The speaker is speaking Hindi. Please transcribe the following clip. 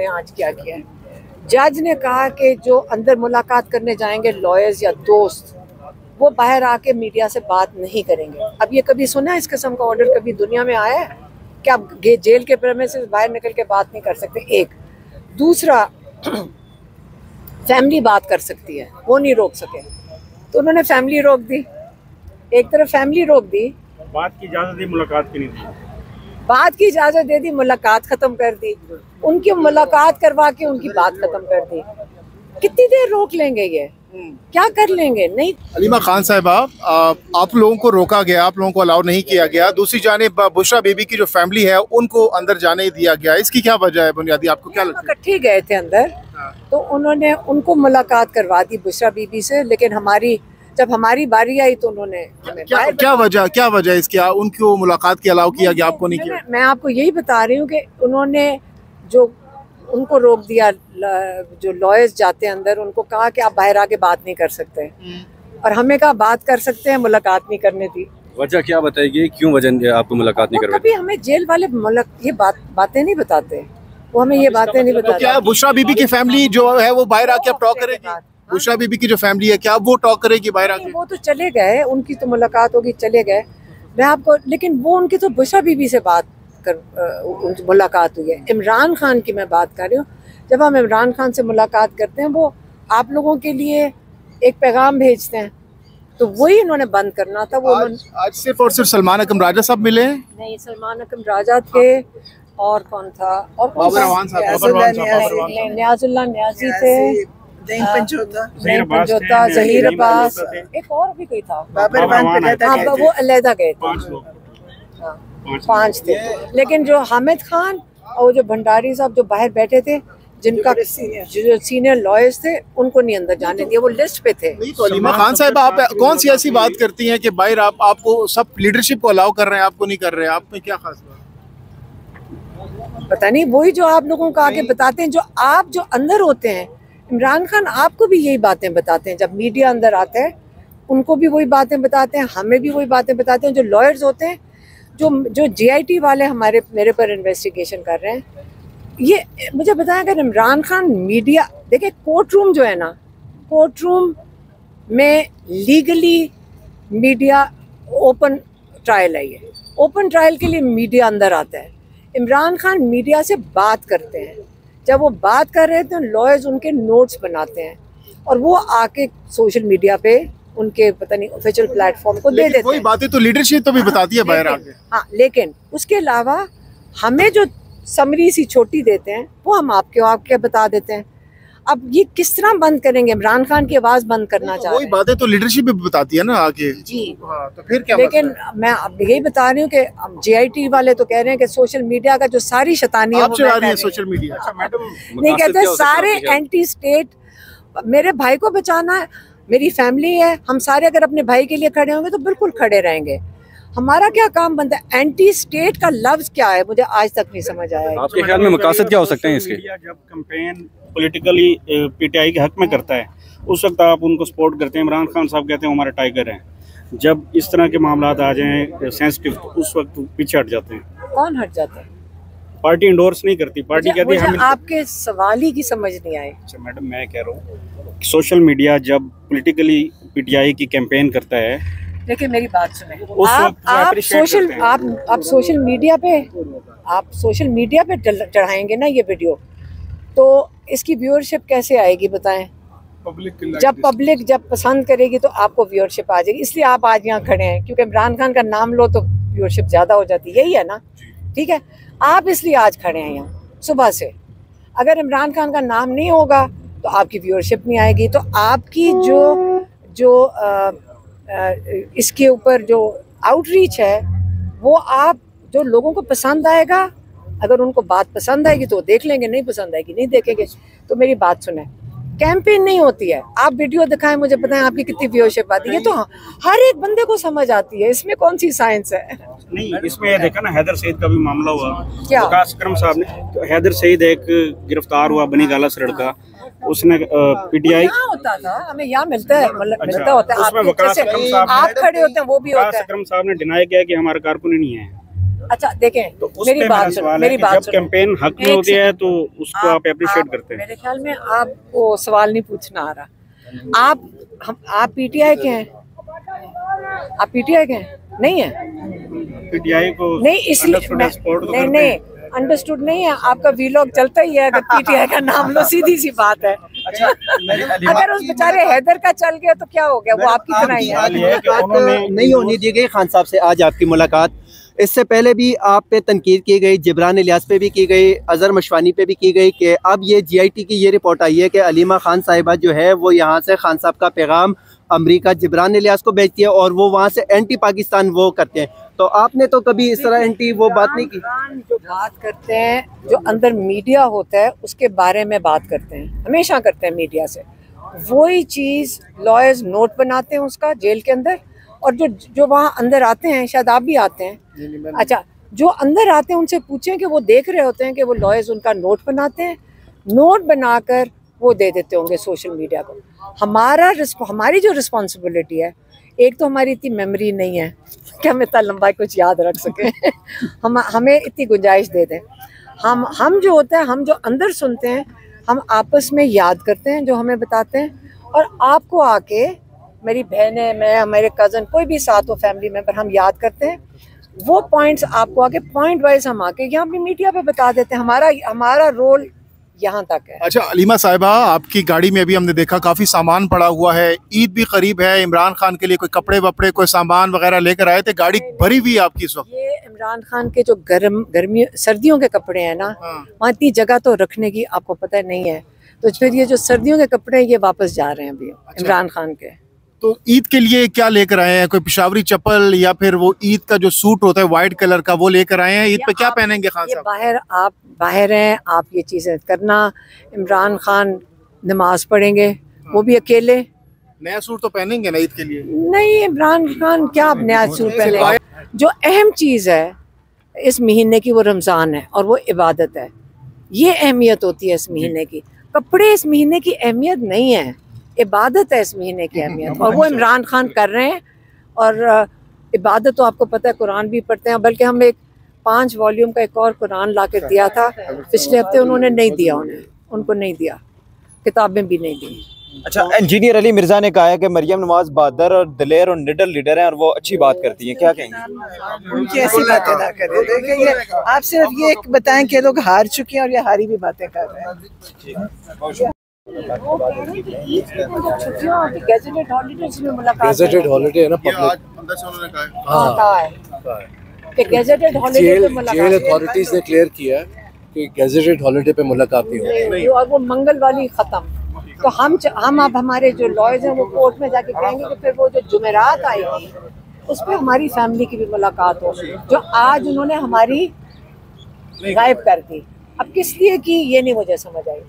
दें आज क्या किया है। जज ने कहा कि जो अंदर मुलाकात करने जाएंगे लॉयर्स या दोस्त, वो बाहर आके मीडिया से बात नहीं करेंगे। अब ये कभी सुना है इस किस्म का ऑर्डर कभी दुनिया में आया है कि आप जेल के प्रेमिसेस बाहर निकल के बात नहीं कर सकते? एक। दूसरा, फैमिली बात कर सकती है, वो नहीं रोक सके, तो उन्होंने फैमिली रोक दी। एक तरफ फैमिली रोक दी, बात की इजाजत दी, मुलाकात की नहीं दी। बात की इजाजत दे दी, मुलाकात खत्म कर दी, उनकी मुलाकात करवा के उनकी बात खत्म कर दी। कितनी देर रोक लेंगे ये? क्या कर लेंगे? नहीं। हलीमा खान साहिबा, आप लोगों को रोका गया, आप लोगों को अलाउ नहीं किया गया। दूसरी जानिब बुशरा बीबी की जो फैमिली है उनको अंदर जाने दिया गया, इसकी क्या वजह है बुनियादी? आपको क्या लगता है? इकट्ठे गए थे अंदर, तो उन्होंने उनको मुलाकात करवा दी बुशरा बीबी से, लेकिन जब हमारी बारी आई तो उन्होंने क्या वजह इसकी? उनको मुलाकात की अलाउ किया गया, आपको नहीं किया? मैं आपको यही बता रही हूँ कि उन्होंने जो उनको रोक दिया, जो लॉयर्स जाते हैं अंदर, उनको कहा कि आप बाहर आके बात नहीं कर सकते, और हमें कहा बात कर सकते हैं, मुलाकात नहीं करने दी। वजह क्या बताएगी, क्यों वजह आपको मुलाकात नहीं करवाई? कभी हमें जेल वाले ये बातें नहीं बताते, वो हमें ये बातें नहीं बताते। तो क्या बुशरा बीबी की फैमिली जो है वो बाहर आके अब टॉक करेगी? बुशरा बीबी की जो फैमिली है, क्या वो टॉक करेगी बाहर आके? वो तो चले गए, उनकी तो मुलाकात होगी, चले गए। मैं आपको, लेकिन वो उनकी तो बुशरा बीबी से मुलाकात हुई है। इमरान खान की मैं बात कर रही हूँ। जब हम इमरान खान से मुलाकात करते हैं, वो आप लोगों के लिए एक पैगाम भेजते हैं, तो वही इन्होंने बंद करना था। वो आज सिर्फ और सिर्फ सलमान अकरम राजा साहब मिले? नहीं, सलमान अकरम राजा थे, और कौन था? और न्याजुल्लाह न्याजी थे, पंजोता, जहीर अब्बास, एक और भी कोई था, वो अलहदा गए थे। 5 थे। लेकिन जो हामिद खान और जो भंडारी साहब जो बाहर बैठे थे, जिनका जो सीनियर लॉयर्स थे, उनको नहीं अंदर जाने दिया, वो लिस्ट पे थे। तो हलीमा खान साहब, आप कौन सी ऐसी बात करती हैं कि बाहर आपको सब लीडरशिप को अलाउ कर रहे हैं, आपको नहीं कर रहे हैं? आप में क्या खास बात? पता नहीं, वही जो आप लोगों को आके बताते हैं, जो अंदर होते हैं। इमरान खान आपको भी यही बातें बताते हैं, जब मीडिया अंदर आता है उनको भी वही बातें बताते हैं, हमें भी वही बातें बताते हैं। जो लॉयर्स होते हैं, जो GIT वाले मेरे पर इन्वेस्टिगेशन कर रहे हैं, ये मुझे बताएं, अगर इमरान खान मीडिया देखिए, कोर्ट रूम जो है ना, कोर्ट रूम में लीगली मीडिया ओपन ट्रायल है, ये ओपन ट्रायल के लिए मीडिया अंदर आता है। इमरान खान मीडिया से बात करते हैं, जब वो बात कर रहे थे लॉयर्स उनके नोट्स बनाते हैं, और वो आके सोशल मीडिया पे उनके पता नहीं ऑफिशियल प्लेटफॉर्म को दे देते हैं। कोई बातें तो लीडरशिप तो भी बताती है बाहर आके। हाँ, लेकिन उसके अलावा हमें जो समरी सी छोटी देते हैं, वो हम आपके बता देते हैं। अब ये किस तरह बंद करेंगे? इमरान खान की आवाज बंद करना चाह रहे हैं। वही बातें तो लीडरशिप भी बताती है ना आगे। जी तो फिर क्या? लेकिन मैं अब यही बता रही हूँ कि GIT वाले तो कह रहे हैं कि सोशल मीडिया का जो सारी शैतानी है, सोशल मीडिया नहीं कहते, सारे एंटी स्टेट, मेरे भाई को बचाना है, मेरी फैमिली है, हम सारे अगर अपने भाई के लिए खड़े होंगे तो बिल्कुल खड़े रहेंगे। हमारा क्या काम बनता है? एंटी स्टेट का लफ्ज क्या है, मुझे आज तक नहीं समझ आया। आपके ख्याल में मकासद क्या हो सकते हैं इसके? जब कैंपेन पॉलिटिकली PTI के हक में करता है, उस वक्त आप उनको सपोर्ट करते हैं। इमरान खान साहब कहते हैं हमारे टाइगर हैं। जब इस तरह के मामलात आ जाएं सेंसिटिव, तो उस वक्त पीछे हट जाते हैं। कौन हट जाता है? पार्टी इंडोर्स नहीं करती, पार्टी कहती है। आपके सवाल ही की समझ नहीं आए। अच्छा मैडम, मैं कह रहा हूँ सोशल मीडिया जब पॉलिटिकली PTI की कैंपेन करता है, देखिए मेरी बात सुने, आप सोशल मीडिया पे चढ़ाएंगे ना ये वीडियो, तो इसकी व्यूअरशिप कैसे आएगी बताएं? जब पसंद करेगी तो आपको व्यूअरशिप आ जाएगी। इसलिए आप आज यहाँ खड़े हैं, क्योंकि इमरान खान का नाम लो तो व्यूअरशिप ज्यादा हो जाती है, यही है ना? ठीक है, आप इसलिए आज खड़े हैं यहाँ सुबह से। अगर इमरान खान का नाम नहीं होगा तो आपकी व्यूअरशिप नहीं आएगी, तो आपकी जो इसके ऊपर जो आउटरीच है, वो आप जो लोगों को पसंद आएगा, अगर उनको बात पसंद आएगी तो देख लेंगे, नहीं पसंद आएगी नहीं देखेंगे। तो मेरी बात सुने, कैंपेन नहीं होती है। आप वीडियो दिखाएं, मुझे बताएं आपकी कितनी व्यूअरशिप आती है, तो हर एक बंदे को समझ आती है, इसमें कौन सी साइंस है? नहीं, इसमें देखा ना, हैदर सईद का भी मामला हुआ। क्या वकास अकरम साहब ने, तो हैदर सईद एक गिरफ्तार हुआ बनी गाला से लड़का, उसने PTI होता था, हमें यहाँ मिलता है, मिलता होता है। उसमें वकास अकरम साहब आप खड़े होते हैं, वो भी होता है। वकास अकरम साहब ने डिनाई किया कि हमारा कारकुन नहीं है। अच्छा देखें, तो उस मेरी पे बात मेरा सुनो, सवाल मेरी है कि बात जब सुनो। कैंपेन हक में एक होती है सेकंड। तो उसको आप अप्रिशिएट करते हैं। मेरे ख्याल में आपको सवाल नहीं पूछना आ रहा। आप पीटीआई के हैं? आप पीटीआई के हैं? नहीं है? पीटीआई को नहीं, इसलिए सपोर्ट तो नहीं करते हैं। अंडरस्टूड नहीं है। आपका वीलॉग चलता ही है, अगर पीटीआई का नाम लो, सीधी सी बात है। अच्छा, अगर उस बेचारे हैदर का चल गया तो क्या हो गया, वो आपकी तरह ही है। नहीं होनी दी गई खान साहब से आज आपकी मुलाकात। इससे पहले भी आप पे तनकीद की गई, जिब्रान इलियास पे भी की गई, अजहर मशवानी पे भी की गई कि अब ये जीआईटी की ये रिपोर्ट आई है कि अलीमा खान साहिबा जो है वो यहाँ से खान साहब का पैगाम अमेरिका जिब्रान इलियास को भेजती है और वो वहाँ से एंटी पाकिस्तान वो करते हैं। तो आपने तो कभी इस तरह एंटी वो बात नहीं की? जो बात करते हैं, जो अंदर मीडिया होता है उसके बारे में बात करते हैं, हमेशा करते हैं मीडिया से। वही चीज़ लॉयर्स नोट बनाते हैं उसका जेल के अंदर, और जो वहाँ अंदर आते हैं, शायद आप भी आते हैं, अच्छा, जो अंदर आते हैं उनसे पूछें कि वो देख रहे होते हैं कि वो लॉयर्स उनका नोट बनाते हैं, नोट बनाकर वो दे देते होंगे सोशल मीडिया को। हमारी जो रिस्पॉन्सिबिलिटी है, एक तो हमारी इतनी मेमोरी नहीं है कि हम इतना लंबा कुछ याद रख सकें हमें इतनी गुंजाइश दे दें। हम जो होता है, हम जो अंदर सुनते हैं, हम आपस में याद करते हैं जो हमें बताते हैं, और आपको आके, मेरी बहनें, मैं, मेरे कज़न, कोई भी साथ हो फैमिली मेम्बर, हम याद करते हैं वो पॉइंट्स। आपको आके पॉइंट वाइज हम आके यहाँ पे मीडिया पे बता देते हैं। हमारा रोल यहाँ तक है। अच्छा अलीमा साहिबा, आपकी गाड़ी में भी हमने देखा काफी सामान पड़ा हुआ है, ईद भी करीब है, इमरान खान के लिए कोई कपड़े वपड़े, कोई सामान वगैरह लेकर आए थे? गाड़ी भरी हुई है आपकी इस वक्त? ये इमरान खान के जो गर्मी सर्दियों के कपड़े हैं ना, वहाँ इतनी जगह तो रखने की आपको पता नहीं है, तो फिर ये जो सर्दियों के कपड़े हैं ये वापस जा रहे हैं अभी। अच्छा। इमरान खान के तो ईद के लिए क्या लेकर आए हैं? कोई पेशावरी चप्पल या फिर वो ईद का जो सूट होता है व्हाइट कलर का, वो लेकर आए हैं? ईद पे क्या पहनेंगे खान साहब? आप बाहर हैं, आप ये चीजें करना। इमरान खान नमाज पढ़ेंगे, वो भी अकेले। नया सूट तो पहनेंगे ना ईद के लिए? नहीं, इमरान खान क्या आप नया सूट पहनेंगे? जो अहम चीज है इस महीने की वो रमजान है और वो इबादत है, ये अहमियत होती है इस महीने की। कपड़े इस महीने की अहमियत नहीं है, इबादत है इस महीने की अहमियत, और वो इमरान खान कर रहे हैं। और इबादत तो आपको पता है, कुरान भी पढ़ते हैं, बल्कि हम एक 5 वॉल्यूम का एक और कुरान ला कर दिया था पिछले हफ्ते, उन्होंने नहीं दिया, उनको नहीं दिया, किताबें भी नहीं दी। अच्छा, इंजीनियर अली मिर्जा ने कहा है कि मरियम नवाज बहादुर और दिलेर और निडर लीडर हैं और वो अच्छी बात करती हैं, क्या कहेंगे? उनकी ऐसी बातें ना करें। देखिए, ये आप सिर्फ ये बताएं कि लोग हार चुके हैं और ये हारी भी बातें कर रहे हैं। गेजेटेड हॉलिडे है ना, जेल अथॉरिटीज ने क्लियर किया है कि गेजेटेड हॉलिडे पे मुलाकात नहीं होगी और वो मंगल वाली खत्म। तो हम अब हमारे जो लॉयर्स हैं वो कोर्ट में जाके कहेंगे कि फिर वो जो जुमेरात आएगी उस पर हमारी फैमिली की भी मुलाकात हो, जो आज उन्होंने हमारी गायब कर दी। अब किस लिए की ये नहीं मुझे समझ आई।